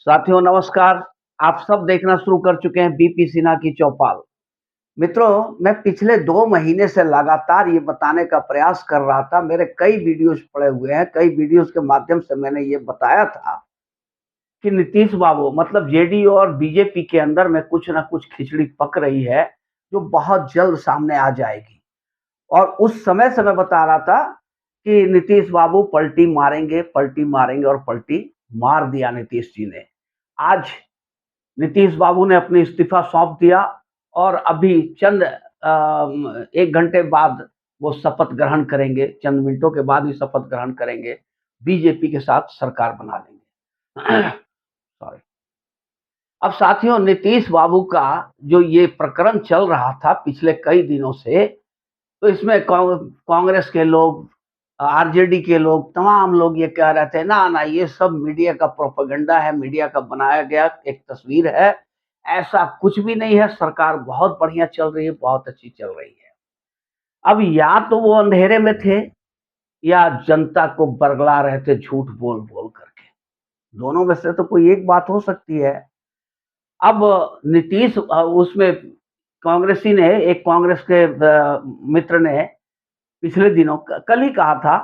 साथियों नमस्कार। आप सब देखना शुरू कर चुके हैं बीपी सिन्हा की चौपाल। मित्रों, मैं पिछले 2 महीने से लगातार ये बताने का प्रयास कर रहा था, मेरे कई वीडियोज़ पड़े हुए हैं, कई वीडियोज़ के माध्यम से मैंने ये बताया था कि नीतीश बाबू मतलब जेडीयू और बीजेपी के अंदर में कुछ न कुछ खिचड़ी पक रही है, जो बहुत जल्द सामने आ जाएगी। और उस समय से मैं बता रहा था कि नीतीश बाबू पलटी मारेंगे और पलटी मार दिया नीतीश जी ने। आज नीतीश बाबू ने अपनी इस्तीफा सौंप दिया और अभी चंद 1 घंटे बाद वो शपथ ग्रहण करेंगे, चंद मिनटों के बाद ही शपथ ग्रहण करेंगे, बीजेपी के साथ सरकार बना लेंगे। सॉरी। अब साथियों नीतीश बाबू का जो ये प्रकरण चल रहा था पिछले कई दिनों से, तो इसमें कांग्रेस के लोग, आरजेडी के लोग, तमाम लोग ये कह रहे थे ना ना ये सब मीडिया का प्रोपेगेंडा है, मीडिया का बनाया गया एक तस्वीर है, ऐसा कुछ भी नहीं है, सरकार बहुत बढ़िया चल रही है, बहुत अच्छी चल रही है। अब या तो वो अंधेरे में थे या जनता को बरगला रहे थे झूठ बोल बोल करके, दोनों में से तो कोई एक बात हो सकती है। अब नीतीश उसमें कांग्रेसी ने, एक कांग्रेस के मित्र ने पिछले दिनों कल ही कहा था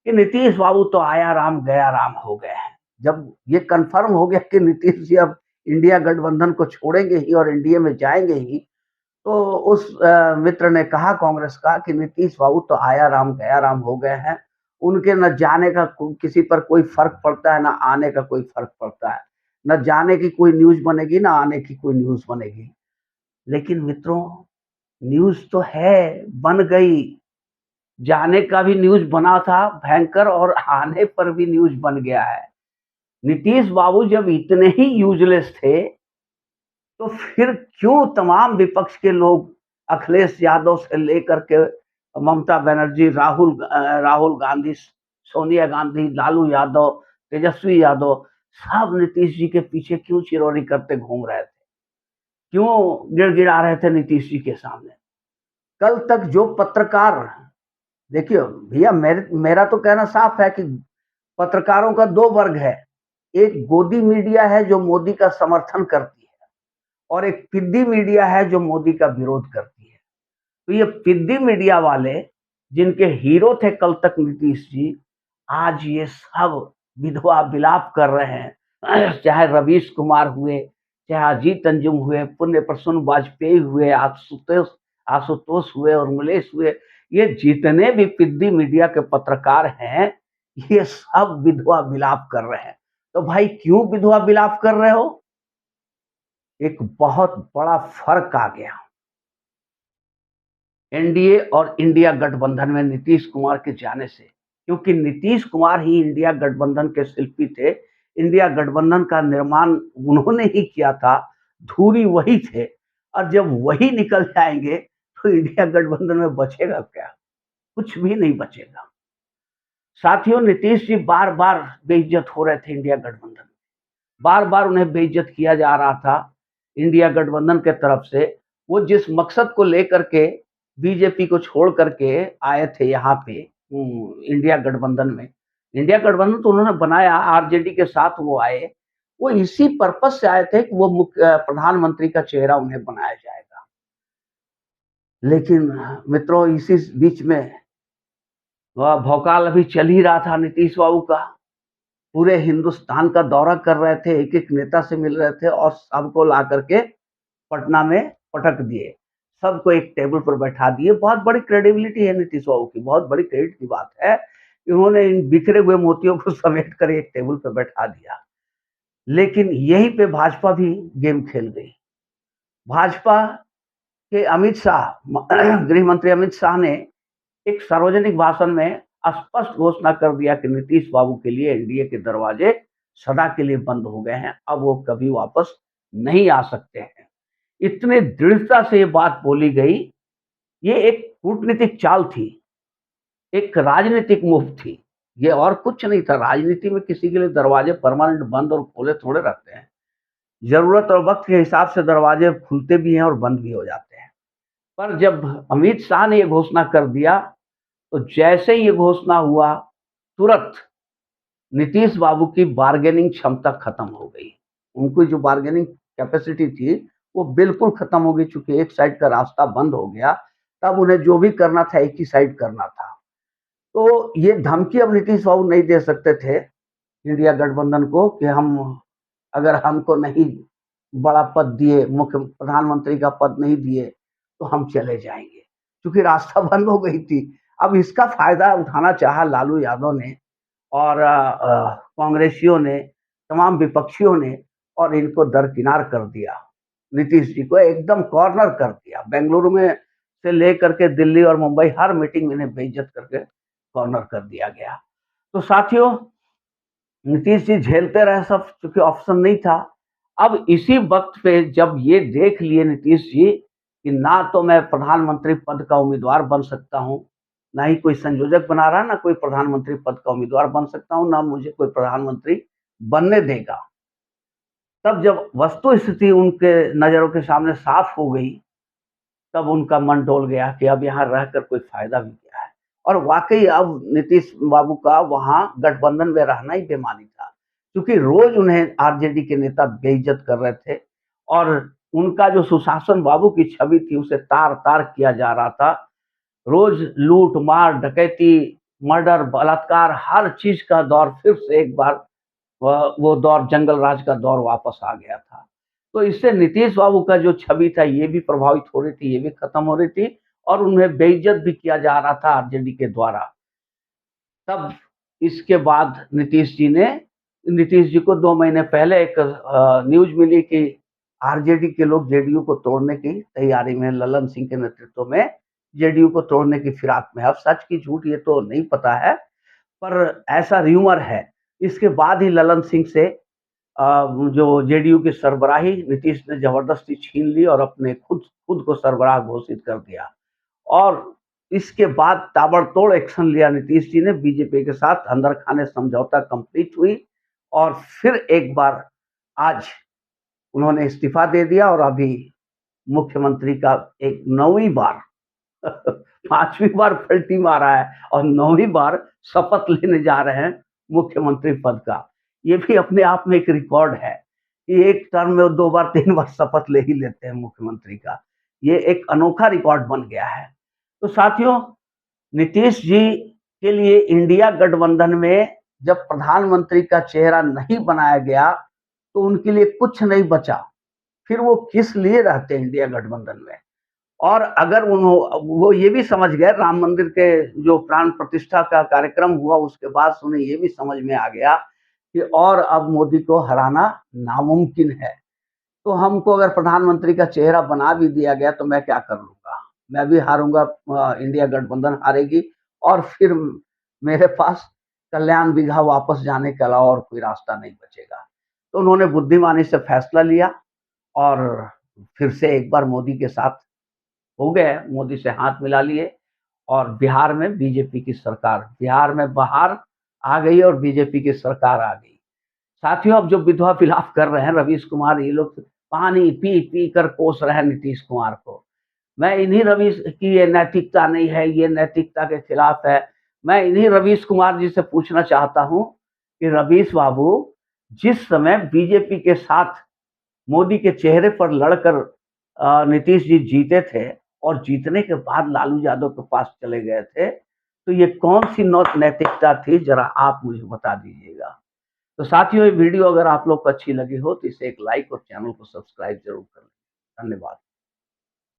कि नीतीश बाबू तो आया राम गया राम हो गए हैं। जब ये कन्फर्म हो गया कि नीतीश जी अब इंडिया गठबंधन को छोड़ेंगे ही और एनडीए में जाएंगे ही, तो उस मित्र ने कहा कांग्रेस का कि नीतीश बाबू तो आया राम गया राम हो गए हैं। उनके न जाने का किसी पर कोई फर्क पड़ता है, न आने का कोई फर्क पड़ता है। न जाने की कोई न्यूज बनेगी, न आने की कोई न्यूज बनेगी। लेकिन मित्रों, न्यूज तो है, बन गई। जाने का भी न्यूज बना था भयंकर और आने पर भी न्यूज बन गया है। नीतीश बाबू जब इतने ही यूजलेस थे, तो फिर क्यों तमाम विपक्ष के लोग अखिलेश यादव से लेकर के ममता बनर्जी, राहुल गांधी, सोनिया गांधी, लालू यादव, तेजस्वी यादव, सब नीतीश जी के पीछे क्यों चिरौरी करते घूम रहे थे? क्यों गिड़गिड़ा रहे थे नीतीश जी के सामने? कल तक जो पत्रकार, देखिए भैया, मेरा तो कहना साफ है कि पत्रकारों का 2 वर्ग है। एक गोदी मीडिया है जो मोदी का समर्थन करती है और एक पिद्दी मीडिया है जो मोदी का विरोध करती है। तो ये पिद्दी मीडिया वाले, जिनके हीरो थे कल तक नीतीश जी, आज ये सब विधवा विलाप कर रहे हैं। चाहे रवीश कुमार हुए, चाहे अजीत अंजुम हुए, पुण्य प्रसून वाजपेयी हुए, आशुतोष आशुतोष हुए और उर्मिलेश हुए, ये जितने भी पिद्दी मीडिया के पत्रकार हैं, ये सब विधवा विलाप कर रहे हैं। तो भाई क्यों विधवा विलाप कर रहे हो? एक बहुत बड़ा फर्क आ गया एनडीए और इंडिया गठबंधन में नीतीश कुमार के जाने से, क्योंकि नीतीश कुमार ही इंडिया गठबंधन के शिल्पी थे। इंडिया गठबंधन का निर्माण उन्होंने ही किया था, धुरी वही थे, और जब वही निकल जाएंगे तो इंडिया गठबंधन में बचेगा क्या? कुछ भी नहीं बचेगा। साथियों, नीतीश जी बार बार बेइज्जत हो रहे थे इंडिया गठबंधन में, बार बार उन्हें बेइज्जत किया जा रहा था इंडिया गठबंधन के तरफ से। वो जिस मकसद को लेकर के बीजेपी को छोड़ करके आए थे यहाँ पे इंडिया गठबंधन में, इंडिया गठबंधन तो उन्होंने बनाया, आरजेडी के साथ वो आए, वो इसी पर्पज से आए थे कि वो प्रधानमंत्री का चेहरा उन्हें बनाया जाएगा। लेकिन मित्रों, इसी बीच में वह भौकाल अभी चल ही रहा था नीतीश बाबू का। पूरे हिंदुस्तान का दौरा कर रहे थे, एक-एक नेता से मिल रहे थे और सबको ला करके पटना में पटक दिए। सबको एक टेबल पर बैठा दिए। बहुत बड़ी क्रेडिबिलिटी है नीतीश बाबू की, बहुत बड़ी क्रेडिट की बात है कि उन्होंने इन बिखरे हुए मोतियों को समेट कर एक टेबल पे बैठा दिया। लेकिन यहीं पे भाजपा भी गेम खेल गई। भाजपा के अमित शाह, गृह मंत्री अमित शाह ने एक सार्वजनिक भाषण में स्पष्ट घोषणा कर दिया कि नीतीश बाबू के लिए एनडीए के दरवाजे सदा के लिए बंद हो गए हैं, अब वो कभी वापस नहीं आ सकते हैं। इतने दृढ़ता से ये बात बोली गई, ये एक कूटनीतिक चाल थी, एक राजनीतिक मूव थी, ये और कुछ नहीं था। राजनीति में किसी के लिए दरवाजे परमानेंट बंद और खोले थोड़े रहते हैं। जरूरत और वक्त के हिसाब से दरवाजे खुलते भी हैं और बंद भी हो जाते हैं। पर जब अमित शाह ने ये घोषणा कर दिया, तो जैसे ही ये घोषणा हुआ, तुरंत नीतीश बाबू की बार्गेनिंग क्षमता खत्म हो गई। उनकी जो बार्गेनिंग कैपेसिटी थी वो बिल्कुल खत्म हो गई, चूंकि एक साइड का रास्ता बंद हो गया। तब उन्हें जो भी करना था एक ही साइड करना था। तो ये धमकी अब नीतीश बाबू नहीं दे सकते थे इंडिया गठबंधन को कि हम, अगर हमको नहीं बड़ा पद दिए, मुख्य प्रधानमंत्री का पद नहीं दिए तो हम चले जाएंगे, क्योंकि रास्ता बंद हो गई थी। अब इसका फायदा उठाना चाहा लालू यादव ने और कांग्रेसियों ने, तमाम विपक्षियों ने, और इनको दरकिनार कर दिया। नीतीश जी को एकदम कॉर्नर कर दिया। बेंगलुरु में से लेकर के दिल्ली और मुंबई हर मीटिंग में इन्हें बेइज्जत करके कॉर्नर कर दिया गया। तो साथियों, नीतीश जी झेलते रहे सब, क्योंकि ऑप्शन नहीं था। अब इसी वक्त पे जब ये देख लिए नीतीश जी कि ना तो मैं प्रधानमंत्री पद का उम्मीदवार बन सकता हूँ, ना ही कोई संयोजक बना रहा, ना कोई प्रधानमंत्री पद का उम्मीदवार बन सकता हूँ, ना मुझे कोई प्रधानमंत्री बनने देगा। तब जब वस्तु स्थिति उनके नजरों के सामने साफ हो गई, तब उनका मन डोल गया कि अब यहाँ रहकर कोई फायदा भी क्या है। और वाकई अब नीतीश बाबू का वहां गठबंधन में रहना ही बेमानी था, क्योंकि रोज उन्हें आरजेडी के नेता बेइज्जत कर रहे थे और उनका जो सुशासन बाबू की छवि थी उसे तार तार किया जा रहा था। रोज लूट मार डकैती, मर्डर, बलात्कार, हर चीज का दौर फिर से एक बार वो दौर, जंगल राज का दौर वापस आ गया था। तो इससे नीतीश बाबू का जो छवि था ये भी प्रभावित हो रही थी, ये भी खत्म हो रही थी और उन्हें बेइज्जत भी किया जा रहा था आरजेडी के द्वारा। तब इसके बाद नीतीश जी को 2 महीने पहले एक न्यूज़ मिली कि आरजेडी के लोग जेडीयू को तोड़ने की तैयारी में, ललन सिंह के नेतृत्व में जेडीयू को तोड़ने की फिराक में। अब सच की झूठ ये तो नहीं पता है, पर ऐसा र्यूमर है। इसके बाद ही ललन सिंह से जो जेडीयू की सरबराही नीतीश ने जबरदस्ती छीन ली और अपने खुद खुद को सरबराह घोषित कर दिया। और इसके बाद ताबड़तोड़ एक्शन लिया नीतीश जी ने, बीजेपी के साथ अंदर खाने समझौता कंप्लीट हुई और फिर एक बार आज उन्होंने इस्तीफा दे दिया और अभी मुख्यमंत्री का एक 9वीं बार 5वीं बार पलटी मारा है और 9वीं बार शपथ लेने जा रहे हैं मुख्यमंत्री पद का। ये भी अपने आप में एक रिकॉर्ड है कि एक टर्म में 2 बार 3 बार शपथ ले ही लेते हैं मुख्यमंत्री का। ये एक अनोखा रिकॉर्ड बन गया है। तो साथियों, नीतीश जी के लिए इंडिया गठबंधन में जब प्रधानमंत्री का चेहरा नहीं बनाया गया तो उनके लिए कुछ नहीं बचा। फिर वो किस लिए रहते इंडिया गठबंधन में? और अगर वो ये भी समझ गए, राम मंदिर के जो प्राण प्रतिष्ठा का कार्यक्रम हुआ उसके बाद से उन्हें ये भी समझ में आ गया कि और अब मोदी को हराना नामुमकिन है। तो हमको अगर प्रधानमंत्री का चेहरा बना भी दिया गया तो मैं क्या कर लूँगा? मैं भी हारूँगा, इंडिया गठबंधन हारेगी और फिर मेरे पास कल्याण बिगहा वापस जाने के अलावा और कोई रास्ता नहीं बचेगा। तो उन्होंने बुद्धिमानी से फैसला लिया और फिर से एक बार मोदी के साथ हो गए, मोदी से हाथ मिला लिए और बिहार में बीजेपी की सरकार, बिहार में बहार आ गई और बीजेपी की सरकार आ गई। साथियों, अब जो विधवा विलाप कर रहे हैं रवीश कुमार, ये लोग पानी पी पी कर कोस रहे हैं नीतीश कुमार को। मैं इन्हीं रवीश की, ये नैतिकता नहीं है, ये नैतिकता के खिलाफ है। मैं इन्हीं रवीश कुमार जी से पूछना चाहता हूँ कि रवीश बाबू, जिस समय बीजेपी के साथ मोदी के चेहरे पर लड़कर नीतीश जी जीते थे और जीतने के बाद लालू यादव के पास चले गए थे, तो ये कौन सी नैतिकता थी, जरा आप मुझे बता दीजिएगा। तो साथियों, ये वीडियो अगर आप लोग को अच्छी लगी हो तो इसे एक लाइक और चैनल को सब्सक्राइब जरूर कर लें। धन्यवाद।